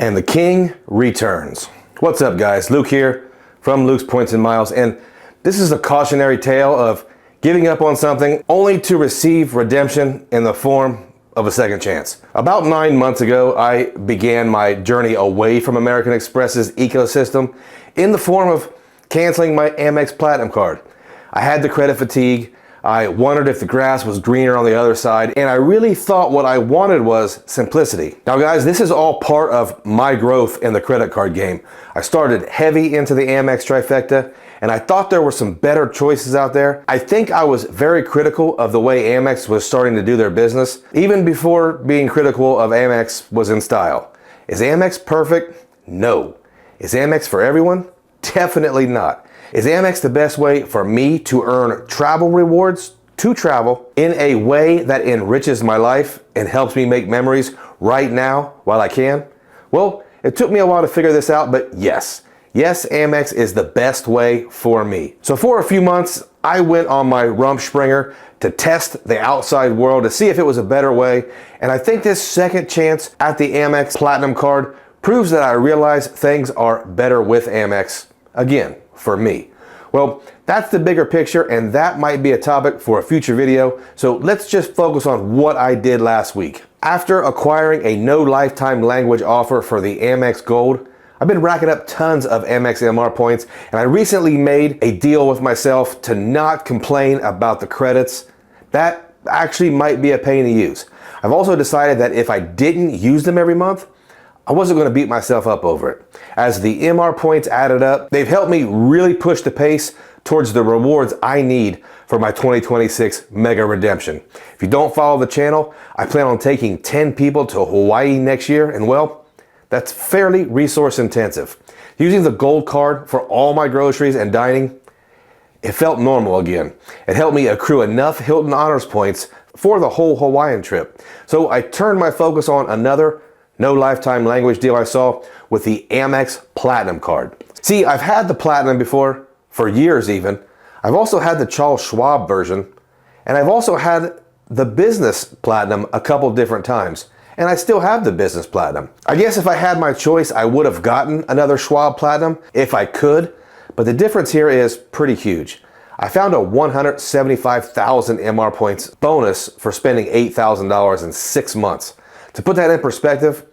And the king returns. What's up, guys? Luke here from Luke's Points and Miles, and this is a cautionary tale of giving up on something only to receive redemption in the form of a second chance. About 9 months ago, I began my journey away from American Express's ecosystem in the form of canceling my Amex Platinum Card. I had the credit fatigue. I wondered if the grass was greener on the other side, and I really thought what I wanted was simplicity. Now guys, this is all part of my growth in the credit card game. I started heavy into the Amex trifecta, and I thought there were some better choices out there. I think I was very critical of the way Amex was starting to do their business, even before being critical of Amex was in style. Is Amex perfect? No. Is Amex for everyone? Definitely not. Is Amex the best way for me to earn travel rewards to travel in a way that enriches my life and helps me make memories right now while I can? Well, it took me a while to figure this out, but yes, Amex is the best way for me. So for a few months, I went on my Rumspringa to test the outside world to see if it was a better way, and I think this second chance at the Amex Platinum Card proves that I realize things are better with Amex, again, for me. Well, that's the bigger picture, and that might be a topic for a future video, so let's just focus on what I did last week. After acquiring a no lifetime language offer for the Amex Gold, I've been racking up tons of Amex MR points, and I recently made a deal with myself to not complain about the credits. That actually might be a pain to use. I've also decided that if I didn't use them every month, I wasn't going to beat myself up over it. As the MR points added up, they've helped me really push the pace towards the rewards I need for my 2026 mega redemption. If you don't follow the channel, I plan on taking 10 people to Hawaii next year, and well, that's fairly resource intensive. Using the gold card for all my groceries and dining, it felt normal again. It helped me accrue enough Hilton honors points for the whole Hawaiian trip. So I turned my focus on another no lifetime language deal I saw with the Amex Platinum Card. See, I've had the Platinum before, for years even. I've also had the Charles Schwab version, and I've also had the Business Platinum a couple different times, and I still have the Business Platinum. I guess if I had my choice, I would have gotten another Schwab Platinum if I could, but the difference here is pretty huge. I found a 175,000 MR points bonus for spending $8,000 in 6 months. To put that in perspective,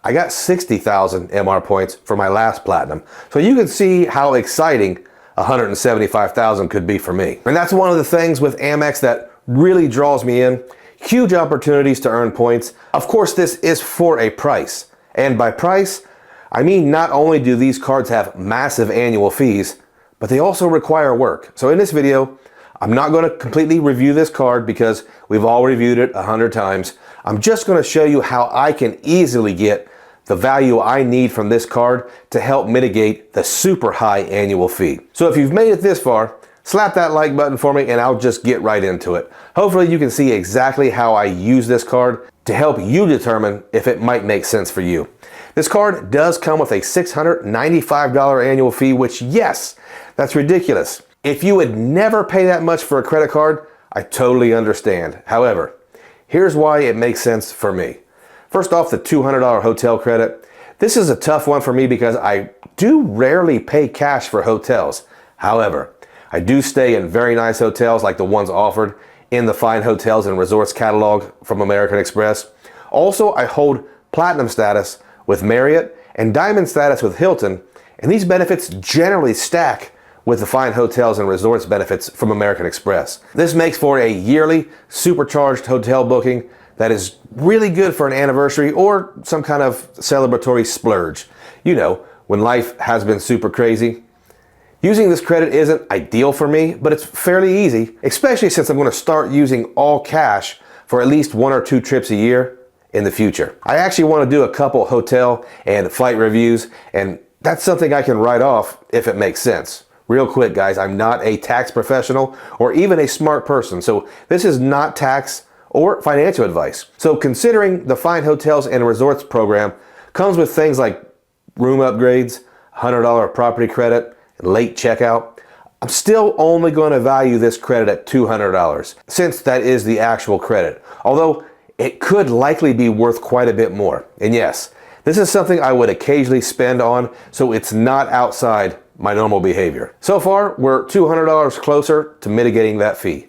I got 60,000 MR points for my last Platinum. So you can see how exciting 175,000 could be for me. And that's one of the things with Amex that really draws me in. Huge opportunities to earn points. Of course, this is for a price. And by price, I mean not only do these cards have massive annual fees, but they also require work. So in this video, I'm not going to completely review this card because we've all reviewed it 100 times. I'm just going to show you how I can easily get the value I need from this card to help mitigate the super high annual fee. So if you've made it this far, slap that like button for me and I'll just get right into it. Hopefully you can see exactly how I use this card to help you determine if it might make sense for you. This card does come with a $695 annual fee, which, yes, that's ridiculous. If you would never pay that much for a credit card, I totally understand. However, here's why it makes sense for me. First off, the $200 hotel credit. This is a tough one for me because I do rarely pay cash for hotels. However, I do stay in very nice hotels like the ones offered in the Fine Hotels and Resorts catalog from American Express. Also, I hold platinum status with Marriott and diamond status with Hilton, and these benefits generally stack with the Fine Hotels and Resorts benefits from American Express. This makes for a yearly supercharged hotel booking that is really good for an anniversary or some kind of celebratory splurge. You know, when life has been super crazy. Using this credit isn't ideal for me, but it's fairly easy, especially since I'm going to start using all cash for at least 1 or 2 trips a year in the future. I actually want to do a couple hotel and flight reviews, and that's something I can write off if it makes sense. Real quick, guys, I'm not a tax professional or even a smart person, so this is not tax or financial advice. So considering the Fine Hotels and Resorts program comes with things like room upgrades, $100 property credit, late checkout, I'm still only going to value this credit at $200 since that is the actual credit. Although it could likely be worth quite a bit more. And yes, This is something I would occasionally spend on, so it's not outside my normal behavior. So far, we're $200 closer to mitigating that fee.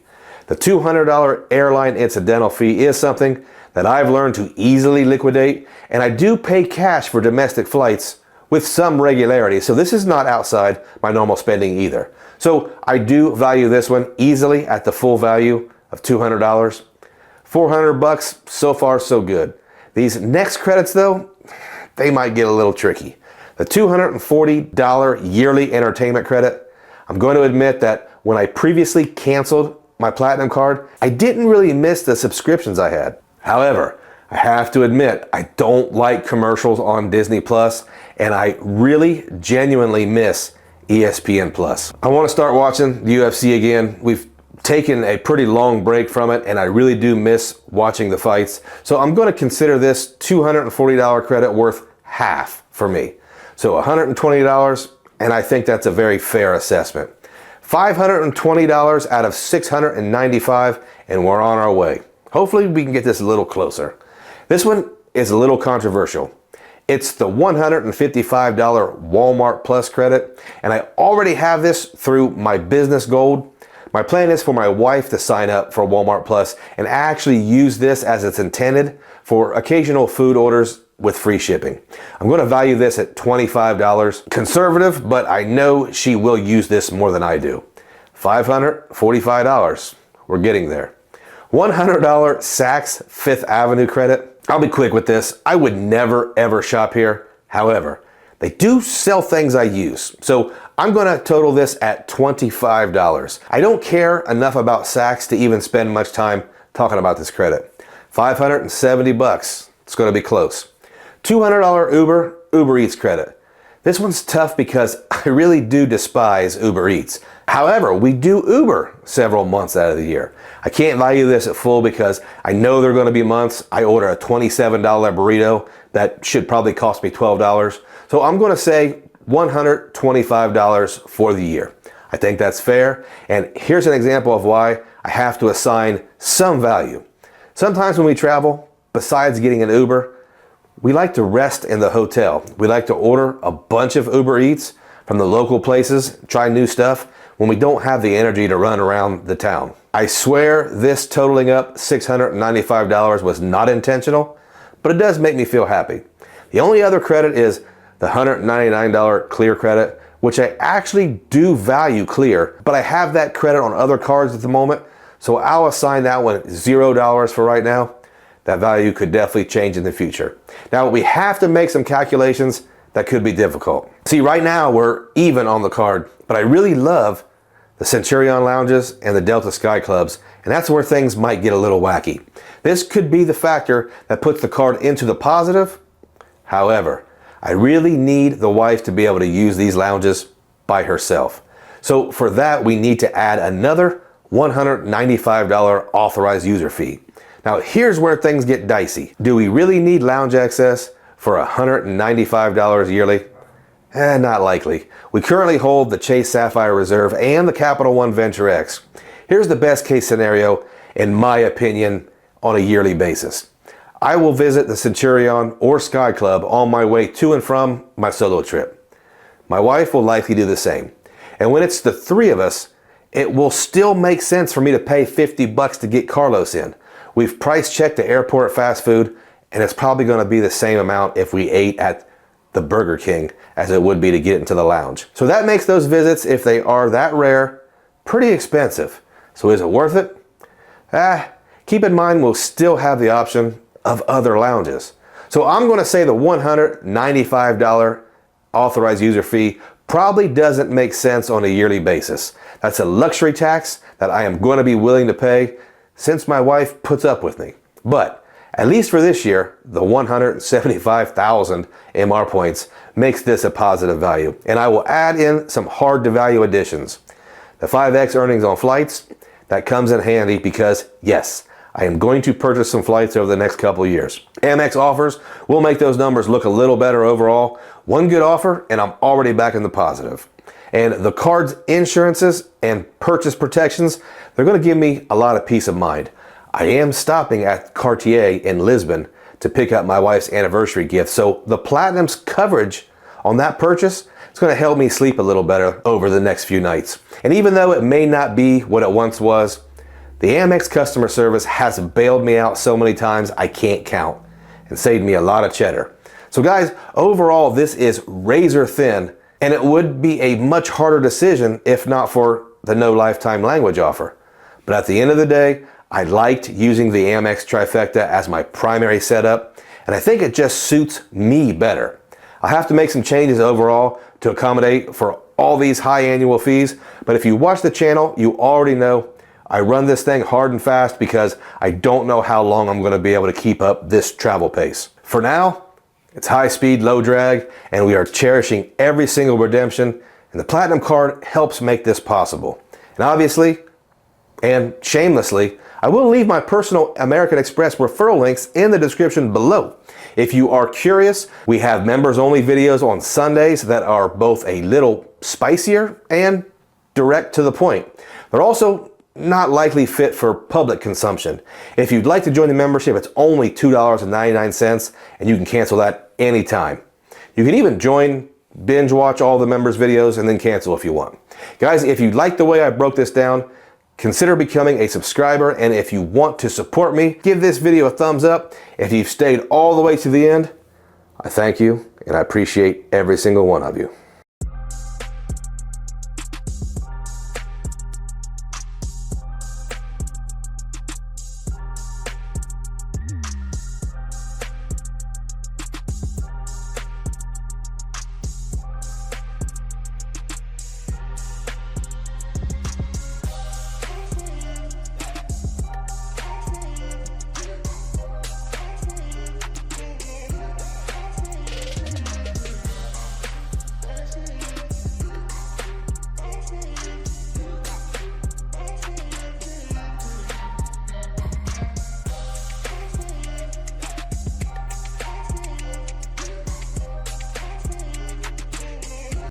The $200 airline incidental fee is something that I've learned to easily liquidate, and I do pay cash for domestic flights with some regularity, so this is not outside my normal spending either. So I do value this one easily at the full value of $200. $400, so far so good. These next credits though, they might get a little tricky. The $240 yearly entertainment credit, I'm going to admit that when I previously canceled my Platinum card, I didn't really miss the subscriptions I had. However, I have to admit, I don't like commercials on Disney Plus, and I really genuinely miss ESPN Plus. I want to start watching the UFC again. We've taken a pretty long break from it, and I really do miss watching the fights. So I'm going to consider this $240 credit worth half for me. So $120, and I think that's a very fair assessment. $520 out of $695, and we're on our way. Hopefully we can get this a little closer. This one is a little controversial. It's the $155 Walmart Plus credit, and I already have this through my business gold. My plan is for my wife to sign up for Walmart Plus and actually use this as it's intended for occasional food orders with free shipping. I'm going to value this at $25. Conservative, but I know she will use this more than I do. $545. We're getting there. $100 Saks Fifth Avenue credit. I'll be quick with this. I would never ever shop here. However, they do sell things I use. So I'm going to total this at $25. I don't care enough about Saks to even spend much time talking about this credit. $570. It's going to be close. $200 Uber Eats credit. This one's tough because I really do despise Uber Eats. However, we do Uber several months out of the year. I can't value this at full because I know there are going to be months I order a $27 burrito that should probably cost me $12. So I'm going to say $125 for the year. I think that's fair. And here's an example of why I have to assign some value. Sometimes when we travel, besides getting an Uber, we like to rest in the hotel. We like to order a bunch of Uber Eats from the local places, try new stuff when we don't have the energy to run around the town. I swear this totaling up $695 was not intentional, but it does make me feel happy. The only other credit is the $199 Clear credit, which I actually do value Clear, but I have that credit on other cards at the moment, so I'll assign that one $0 for right now. That value could definitely change in the future. Now we have to make some calculations that could be difficult. See, right now we're even on the card, but I really love the Centurion Lounges and the Delta Sky Clubs, and that's where things might get a little wacky. This could be the factor that puts the card into the positive. However, I really need the wife to be able to use these lounges by herself. So for that, we need to add another $195 authorized user fee. Now here's where things get dicey. Do we really need lounge access for $195 yearly? Not likely. We currently hold the Chase Sapphire Reserve and the Capital One Venture X. Here's the best case scenario, in my opinion, on a yearly basis. I will visit the Centurion or Sky Club on my way to and from my solo trip. My wife will likely do the same. And when it's the three of us, it will still make sense for me to pay $50 to get Carlos in. We've price checked the airport fast food, and it's probably going to be the same amount if we ate at the Burger King as it would be to get into the lounge. So that makes those visits, if they are that rare, pretty expensive. So is it worth it? Keep in mind we'll still have the option of other lounges. So I'm going to say the $195 authorized user fee probably doesn't make sense on a yearly basis. That's a luxury tax that I am going to be willing to pay since my wife puts up with me. But at least for this year, the 175,000 MR points makes this a positive value. And I will add in some hard to value additions. The 5x earnings on flights, that comes in handy because yes, I am going to purchase some flights over the next couple of years. Amex offers will make those numbers look a little better overall. One good offer and I'm already back in the positive. And the card's insurances and purchase protections, they're going to give me a lot of peace of mind. I am stopping at Cartier in Lisbon to pick up my wife's anniversary gift. So the Platinum's coverage on that purchase, it's going to help me sleep a little better over the next few nights. And even though it may not be what it once was, the Amex customer service has bailed me out so many times I can't count and saved me a lot of cheddar. So guys, overall this is razor thin, and it would be a much harder decision if not for the no lifetime language offer. But at the end of the day, I liked using the Amex trifecta as my primary setup, and I think it just suits me better. I'll have to make some changes overall to accommodate for all these high annual fees, but if you watch the channel, you already know I run this thing hard and fast because I don't know how long I'm going to be able to keep up this travel pace. For now, it's high speed, low drag, and we are cherishing every single redemption, and the Platinum Card helps make this possible. And obviously, and shamelessly, I will leave my personal American Express referral links in the description below. If you are curious, we have members only videos on Sundays that are both a little spicier and direct to the point. They're also not likely fit for public consumption. If you'd like to join the membership, it's only $2.99 and you can cancel that anytime. You can even join, binge watch all the members' videos and then cancel if you want. Guys, if you like the way I broke this down, consider becoming a subscriber, and if you want to support me, give this video a thumbs up. If you've stayed all the way to the end, I thank you and I appreciate every single one of you.